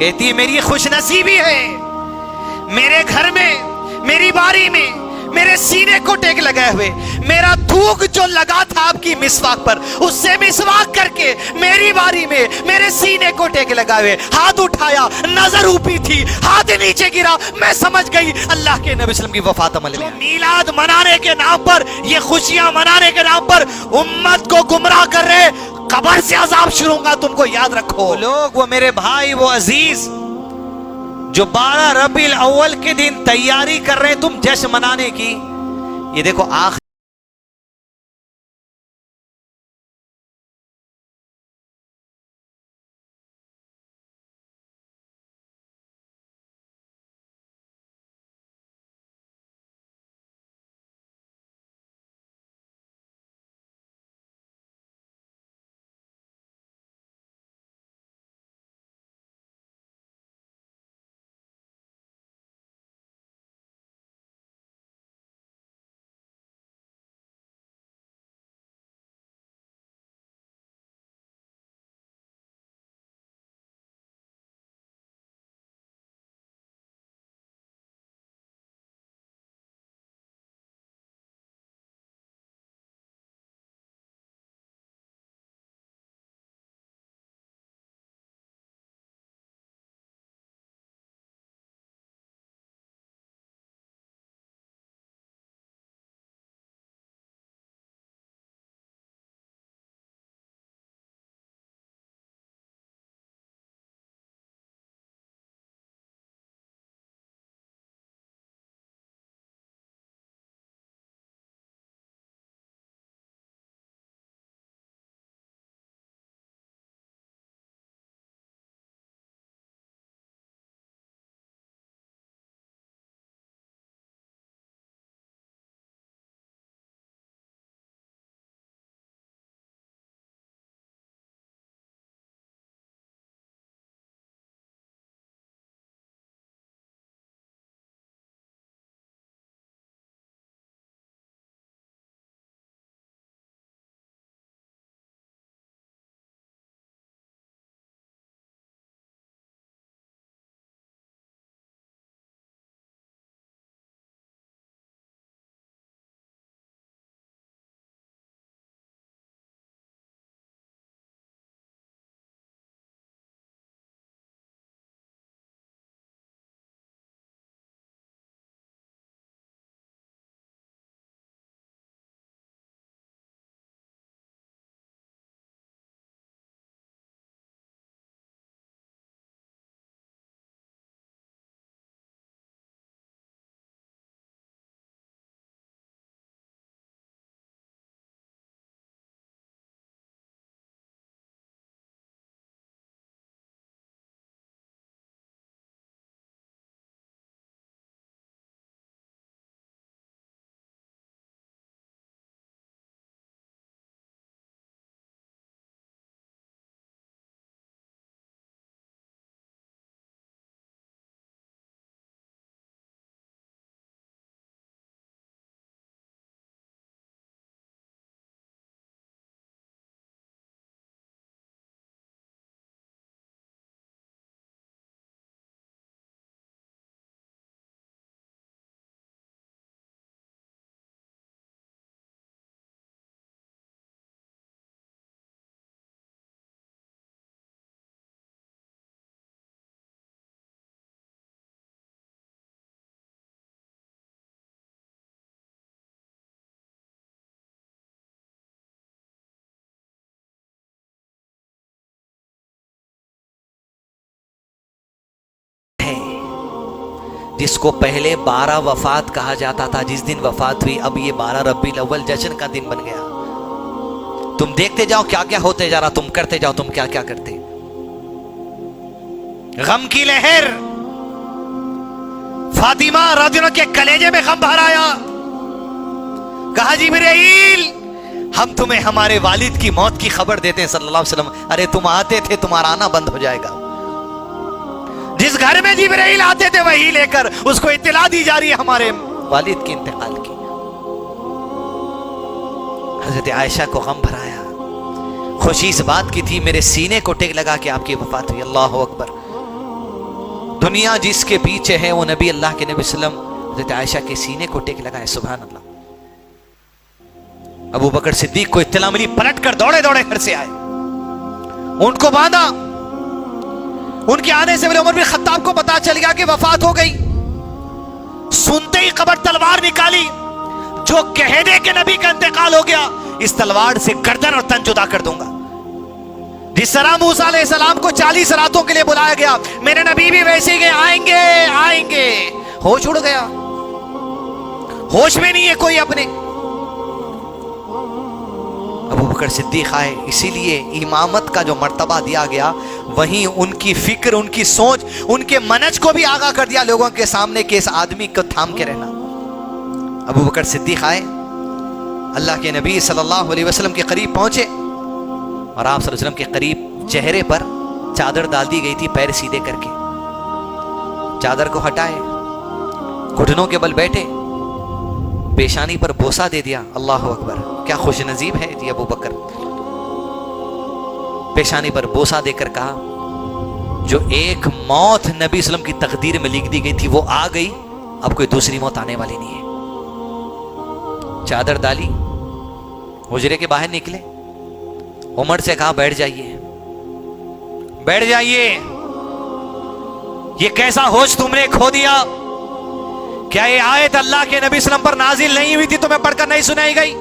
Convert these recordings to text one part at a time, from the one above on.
کہتی ہے میری خوش نصیبی ہے، میرے گھر میں، میری باری میں میرے سینے کو ٹیک لگائے ہوئے، میرا تھوک جو لگا تھا آپ کی مسواک پر، اس سے مسواک کر کے میری باری میں میرے سینے کو ٹیک لگائے ہوئے، ہاتھ اٹھایا، نظر اوپی تھی، ہاتھ نیچے گرا، میں سمجھ گئی اللہ کے نبی صلی اللہ علیہ وسلم کی وفات عمل میں۔ میلاد منانے کے نام پر، یہ خوشیاں منانے کے نام پر امت کو گمراہ کر رہے، قبر سے عذاب شروع ہوگا، تم کو یاد رکھو۔ لوگ، وہ میرے بھائی، وہ عزیز جو 12 ربیع الاول کے دن تیاری کر رہے ہیں تم جشن منانے کی، یہ دیکھو آخر جس کو پہلے 12 وفات کہا جاتا تھا، جس دن وفات ہوئی، اب یہ 12 ربیع الاول جشن کا دن بن گیا۔ تم دیکھتے جاؤ کیا کیا ہوتے جا رہا، تم کرتے جاؤ تم کیا کیا کرتے۔ غم کی لہر، فاطمہ رضی اللہ عنہا کے کلیجے میں غم بھر آیا، کہا جبرائیل ہم تمہیں ہمارے والد کی موت کی خبر دیتے ہیں صلی اللہ علیہ وسلم۔ ارے تم آتے تھے، تمہارا آنا بند ہو جائے گا۔ جس گھر میں جبرائیل آتے تھے وہی لے کر اس کو اطلاع دی جا رہی ہے ہمارے والد کے انتقال کی۔ حضرت عائشہ کو غم بھرایا، خوشی اس بات کی تھی میرے سینے کو ٹیک لگا کہ آپ کی وفات ہوئی۔ اللہ اکبر۔ دنیا جس کے پیچھے ہے وہ نبی اللہ کے نبی صلی اللہ علیہ وسلم حضرت عائشہ کے سینے کو ٹیک لگائے. سبحان اللہ. ابو بکر صدیق کو اطلاع ملی, پلٹ کر دوڑے دوڑے گھر سے آئے, ان کو باندھا. ان کے آنے سے پہلے عمر بن خطاب کو پتا چل گیا کہ وفات ہو گئی. سنتے ہی قبر تلوار نکالی, جو کہہ دے کہ نبی کا انتقال ہو گیا اس تلوار سے گردن اور تن جدا کر دوں گا. جس طرح موسیٰ علیہ السلام کو 40 راتوں کے لیے بلایا گیا, میرے نبی بھی ویسے ہی آئیں گے آئیں گے. ہوش اڑ گیا, ہوش میں نہیں ہے کوئی اپنے. ابو بکر صدیق آئے, اسی لیے امامت کا جو مرتبہ دیا گیا وہیں ان کی فکر, ان کی سوچ, ان کے منج کو بھی آگاہ کر دیا لوگوں کے سامنے کہ اس آدمی کو تھام کے رہنا. ابو بکر صدیق آئے, اللہ کے نبی صلی اللہ علیہ وسلم کے قریب پہنچے اور آپ صلی اللہ علیہ وسلم کے قریب چہرے پر چادر ڈال دی گئی تھی, پیر سیدھے کر کے چادر کو ہٹائے, گھٹنوں کے بل بیٹھے, پیشانی پر بوسہ دے دیا. اللہ اکبر, کیا خوش نصیب ہے جی ابو بکر. پیشانی پر بوسہ دے کر کہا, جو ایک موت نبی صلی اللہ علیہ وسلم کی تقدیر میں لکھ دی گئی تھی وہ آ گئی, اب کوئی دوسری موت آنے والی نہیں ہے. چادر ڈالی, حجرے کے باہر نکلے, عمر سے کہا بیٹھ جائیے بیٹھ جائیے. یہ کیسا ہوش تم نے کھو دیا؟ کیا یہ آیت اللہ کے نبی صلی اللہ علیہ وسلم پر نازل نہیں ہوئی تھی, تمہیں پڑھ کر نہیں سنائی گئی؟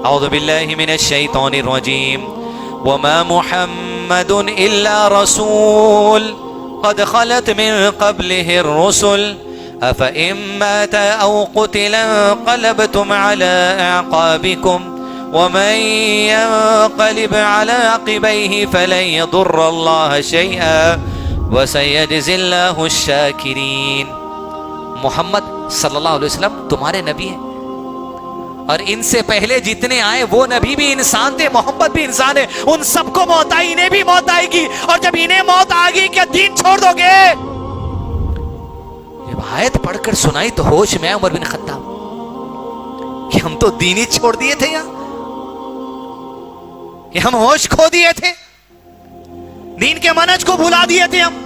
اعوذ باللہ من الشیطان الرجیم. وما محمد الا رسول قد خلت من قبله الرسل افئن مات او قتل انقلبتم على اعقابكم ومن ينقلب على عقبيه فلن يضر الله شيئا وسيجزي الله الشاكرين. محمد صلی اللہ علیہ وسلم تمہارے نبی ہیں, اور ان سے پہلے جتنے آئے وہ نبی بھی انسان تھے, محمد بھی انسان ہے. ان سب کو موت آئی, انہیں بھی موت آئے گی, اور جب انہیں موت آ گئی کیا دین چھوڑ دو گے؟ جب آیت پڑھ کر سنائی تو ہوش میں عمر بن خطاب کہ ہم تو دین ہی چھوڑ دیے تھے, یہاں کہ ہم ہوش کھو دیے تھے, دین کے منہج کو بھلا دیے تھے ہم.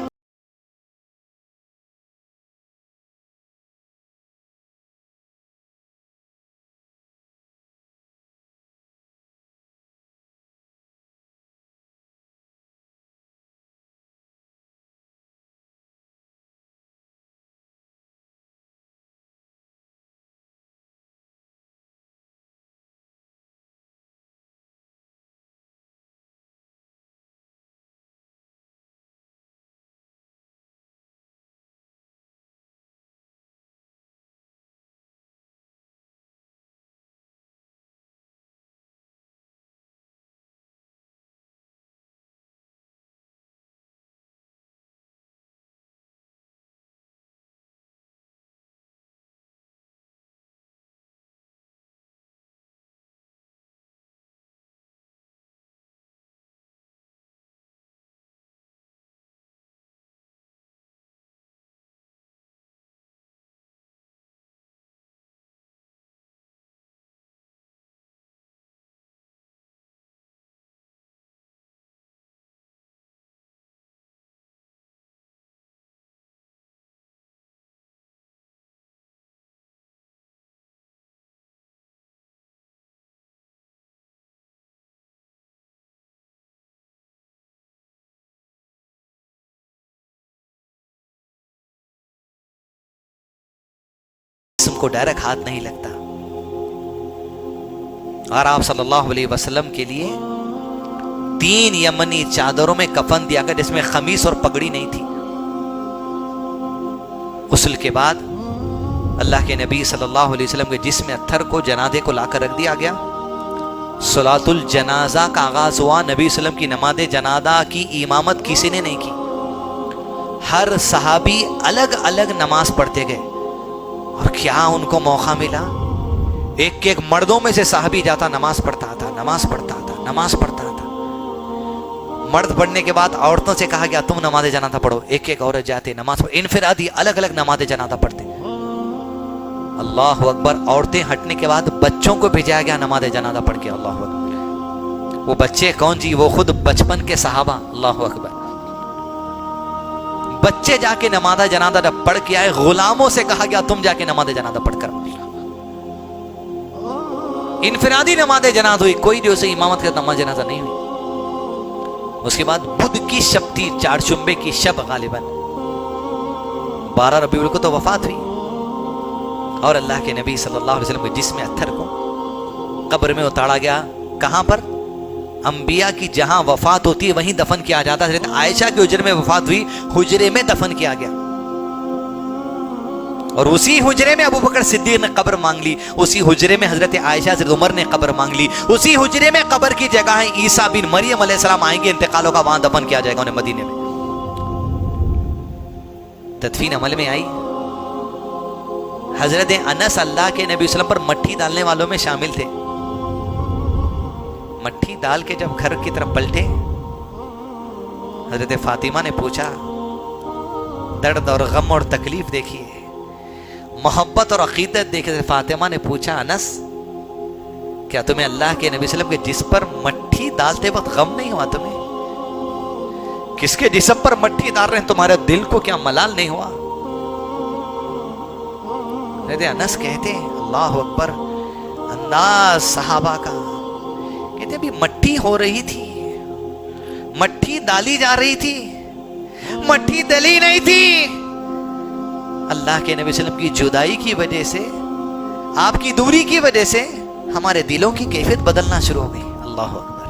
کو ڈائریکٹ ہاتھ نہیں لگتا, اور آپ صلی اللہ علیہ وسلم کے لیے 3 یمنی چادروں میں کفن دیا گیا جس میں خمیص اور پگڑی نہیں تھی. غسل کے بعد اللہ کے نبی صلی اللہ علیہ وسلم کے جسم اتھر کو جنازے کو لا کر رکھ دیا گیا. صلاۃ الجنازہ کا آغاز ہوا. نبی صلی اللہ علیہ وسلم کی نماز جنازہ کی امامت کسی نے نہیں کی, ہر صحابی الگ الگ نماز پڑھتے گئے. اور کیا ان کو موقع ملا, ایک ایک مردوں میں سے صحابی جاتا نماز پڑھتا تھا, نماز پڑھتا تھا, نماز پڑھتا تھا. مرد پڑھنے کے بعد عورتوں سے کہا گیا تم نماز جنازہ پڑھو, ایک ایک عورت جاتے نماز پڑھ, انفرادی الگ الگ نماز جنازہ پڑھتے. اللہ اکبر. عورتیں ہٹنے کے بعد بچوں کو بھیجایا گیا نماز جنازہ پڑھ کے. اللہ اکبر. وہ بچے کون جی؟ وہ خود بچپن کے صحابہ. اللہ اکبر. بچے جا کے نماز جنازہ پڑھ کے آئے، غلاموں سے کہا گیا تم جا کے نماز جنازہ پڑھ کر، انفرادی نماز جنازہ ہوئی، کوئی جو سے امامت کا نماز جنازہ نہیں ہوئی۔ اس کے بعد بدھ کی شب تھی، چار شنبے کی شب، غالباً 12 ربیع الاول کو تو وفات ہوئی، اور اللہ کے نبی صلی اللہ علیہ وسلم کے جسم اطہر کو قبر میں اتارا گیا۔ کہاں پر؟ انبیاء کی جہاں وفات ہوتی ہے وہیں دفن کیا جاتا ہے۔ حضرت عائشہ کے حجرے میں وفات ہوئی، حجرے میں دفن کیا گیا، اور اسی حجرے میں ابو بکر صدیق نے قبر مانگ لی، اسی حجرے میں حضرت عائشہ حضرت عمر نے قبر مانگ لی، اسی حجرے میں قبر کی جگہ ہے عیسیٰ بن مریم علیہ السلام آئیں گے، انتقالوں کا وہاں دفن کیا جائے گا انہیں مدینے میں۔ تدفین عمل میں آئی۔ حضرت انس اللہ کے نبی صلی اللہ علیہ وسلم پر مٹھی ڈالنے والوں میں شامل تھے۔ مٹھی ڈال کے جب گھر کی طرف پلٹے، حضرت فاطمہ نے پوچھا، درد اور غم اور تکلیف دیکھیے، محبت اور عقیدت دیکھیے۔ فاطمہ نے پوچھا، انس کیا تمہیں اللہ کے نبی صلی اللہ علیہ وسلم کے جسم پر مٹھی ڈالتے وقت غم نہیں ہوا؟ تمہیں کس کے جسم پر مٹھی ڈال رہے ہیں، تمہارے دل کو کیا ملال نہیں ہوا؟ حضرت انس کہتے ہیں، اللہ اکبر، انداز صحابہ کا، کہتے ابھی مٹھی ہو رہی تھی، مٹھی ڈالی جا رہی تھی، مٹھی ڈلی نہیں تھی۔ اللہ کے نبی صلی اللہ علیہ وسلم کی جدائی کی وجہ سے، آپ کی دوری کی وجہ سے ہمارے دلوں کی کیفیت بدلنا شروع ہو گئی۔ اللہ اکبر،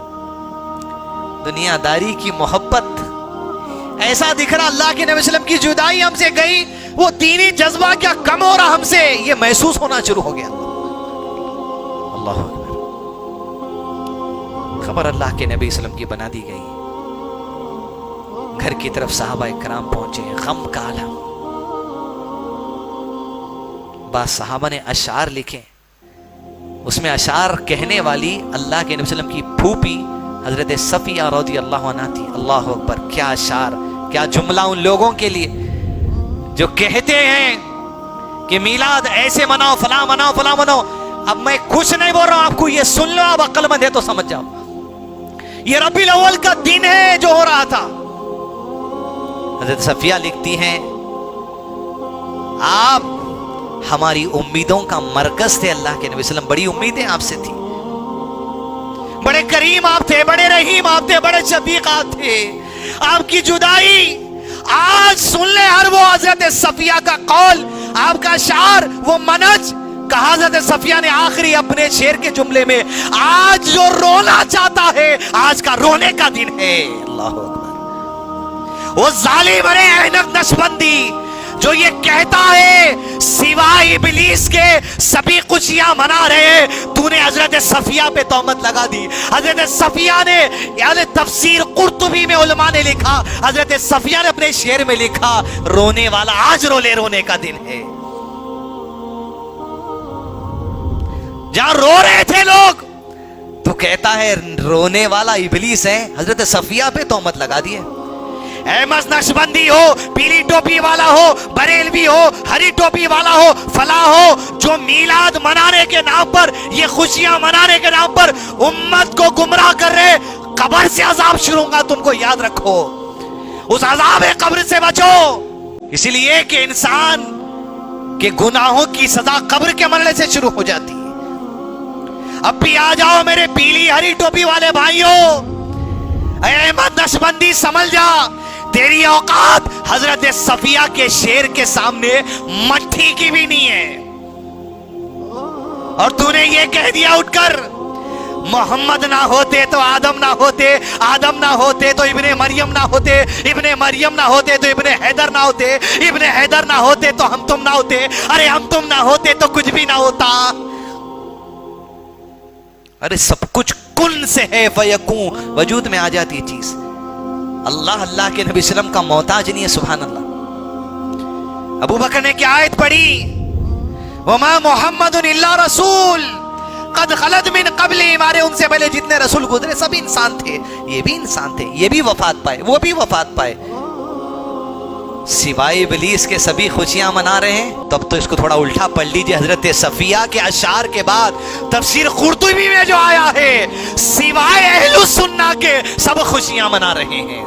دنیا داری کی محبت ایسا دکھ رہا، اللہ کے نبی صلی اللہ علیہ وسلم کی جدائی ہم سے گئی، وہ دینی جذبہ کیا کم ہو رہا ہم سے، یہ محسوس ہونا شروع ہو گیا۔ اللہ اکبر، خبر اللہ کے نبی صلی اللہ علیہ وسلم کی بنا دی گئی۔ گھر کی طرف صحابہ کرام پہنچے، غم کا عالم۔ بعض صحابہ نے اشعار لکھے، اس میں اشعار کہنے والی اللہ کے نبی صلی اللہ علیہ وسلم کی پھوپھی حضرت صفیہ رضی اللہ عنہا تھی۔ اللہ اکبر، کیا اشعار، کیا جملہ ان لوگوں کے لیے جو کہتے ہیں کہ میلاد ایسے مناؤ، فلاں مناؤ، فلاں مناؤ۔ اب میں کچھ نہیں بول رہا ہوں، آپ کو یہ سن لو، آپ عقل مند ہے تو سمجھ جاؤ، یہ ربیع الاول کا دن ہے جو ہو رہا تھا۔ حضرت صفیہ لکھتی ہیں، آپ ہماری امیدوں کا مرکز تھے، اللہ کے نبی صلی اللہ علیہ وسلم، بڑی امیدیں آپ سے تھی، بڑے کریم آپ تھے، بڑے رحیم آپ تھے، بڑے شفیق آپ تھے۔ آپ کی جدائی آج سن لے ہر وہ حضرت صفیہ کا قول، آپ کا شعر، وہ منج کہا حضرت صفیہ نے آخری اپنے شعر کے جملے میں، آج جو رونا چاہتا ہے آج کا رونے کا دن ہے۔ اللہ اکبر، وہ ظالم ارے احنق نشبندی جو یہ کہتا ہے سوائے ابلیس کے سبھی خوشیاں منا رہے، تو نے حضرت صفیہ پہ تہمت لگا دی۔ حضرت صفیہ نے، یعنی تفسیر قرطبی میں علماء نے لکھا، حضرت صفیہ نے اپنے شعر میں لکھا، رونے والا آج رو لے، رونے کا دن ہے۔ جہاں رو رہے تھے لوگ تو کہتا ہے رونے والا ابلیس ہے، حضرت صفیہ پہ تہمت لگا دی ہے۔ احمد نقشبندی ہو، پیلی ٹوپی والا ہو، بریلوی ہو، ہری ٹوپی والا ہو، فلاں ہو، جو میلاد منانے کے نام پر، یہ خوشیاں منانے کے نام پر امت کو گمراہ کر رہے، قبر سے عذاب شروع ہوگا، تم کو یاد رکھو، اس عذاب قبر سے بچو۔ اسی لیے کہ انسان کے گناہوں کی سزا قبر کے مرنے سے شروع ہو جاتی ہے۔ اب بھی آ جاؤ میرے پیلی ہری ٹوپی والے بھائیوں، اے احمد نقشبندی سمجھ جا، تیری اوقات حضرت صفیہ کے شعر کے سامنے مٹھی کی بھی نہیں ہے، اور تو نے یہ کہہ دیا اٹھ کر، محمد نہ ہوتے تو آدم نہ ہوتے، آدم نہ ہوتے تو ابن مریم نہ ہوتے، ابن مریم نہ ہوتے تو ابن حیدر نہ ہوتے، ابن حیدر نہ ہوتے تو ہم تم نہ ہوتے، ارے ہم تم نہ ہوتے تو کچھ بھی نہ ہوتا۔ ارے سب کچھ کن سے ہے فیکون، وجود میں آ جاتی ہے چیز۔ اللہ کے نبی صلی اللہ علیہ وسلم کا محتاج نہیں ہے، سبحان اللہ۔ ابو بکر نے کیا آیت پڑھی؟ وما محمد الا رسول قد خلت من قبل، ہمارے ان سے پہلے جتنے رسول گزرے سب انسان تھے، یہ بھی انسان تھے، یہ بھی وفات پائے، وہ بھی وفات پائے، سوائے ابلیس کے سبھی خوشیاں منا رہے ہیں۔ تب تو اس کو تھوڑا الٹا پڑھ لیجئے، حضرت صفیہ کے اشعار کے بعد تفسیر قرطبی میں جو آیا ہے، سوائے اہل السنہ کے سب خوشیاں منا رہے ہیں۔